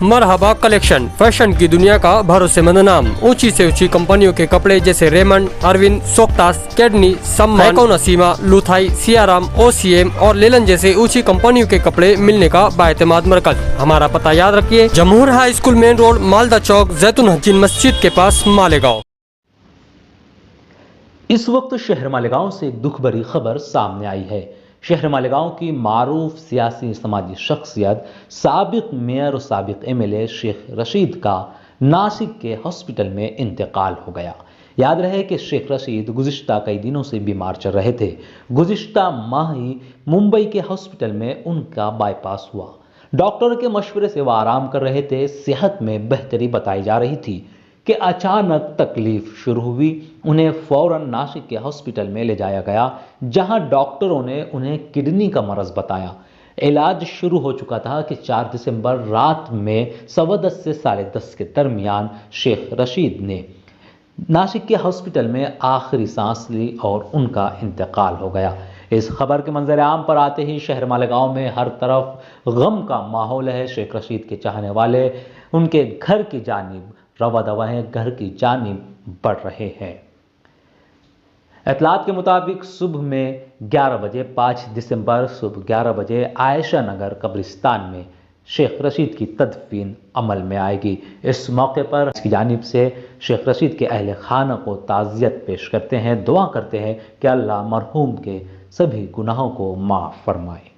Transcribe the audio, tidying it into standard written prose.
मरहबा collection, fashion की दुनिया का भरोसेमंद नाम। ऊंची से ऊंची कंपनियों के कपड़े जैसे रेमंड, अरविंद, सोक्टास, कैडनी, सम्मान, नसीमा, लुथाई, सियाराम, ओसीएम और लेलन जैसे ऊंची कंपनियों के कपड़े मिलने का बाएतमाद मरकज। हमारा पता याद रखिए, Jamhoor high school main road, Malda Chowk, Jaitun Hajin मस्जिद के पास, मालेगांव। इस वक्त शहर मालेगांव से एक दुख भरी खबर सामने आई है। शहर मालेगांव की मारूफ सियासी समाजी शख्सियत साबिक मेयर और साबिक एमएलए शेख रशीद का नासिक के हॉस्पिटल में इंतकाल हो गया। याद रहे कि शेख रशीद गुज़िश्ता कई दिनों से बीमार चल रहे थे। गुज़िश्ता माह ही मुंबई के हॉस्पिटल में उनका बाईपास हुआ। डॉक्टर के मशवरे से वह आराम कर रहे थे। सेहत में बेहतरी बताई जा रही थी कि अचानक तकलीफ शुरू हुई। उन्हें फौरन नासिक के हॉस्पिटल में ले जाया गया, जहां डॉक्टरों ने उन्हें किडनी का मरज बताया। इलाज शुरू हो चुका था कि 4 दिसंबर रात में 10:15 से 10:30 के दरमियान शेख रशीद ने नासिक के हॉस्पिटल में आखिरी सांस ली और उनका इंतकाल हो गया। इस खबर के मंजर आम पर आते ही शहर मालेगांव में हर तरफ गम का माहौल है। शेख रशीद के चाहने वाले उनके घर की जानिब रवा दवा है, घर की जानिब बढ़ रहे हैं। इतलात के मुताबिक सुबह में 11 बजे 5 दिसंबर सुबह 11 बजे आयशा नगर कब्रिस्तान में शेख रशीद की तदफीन अमल में आएगी। इस मौके पर इसकी जानिब से शेख रशीद के अहले खाना को ताज़ियत पेश करते हैं, दुआ करते हैं कि अल्लाह मरहूम के सभी गुनाहों को माफ़ फरमाए।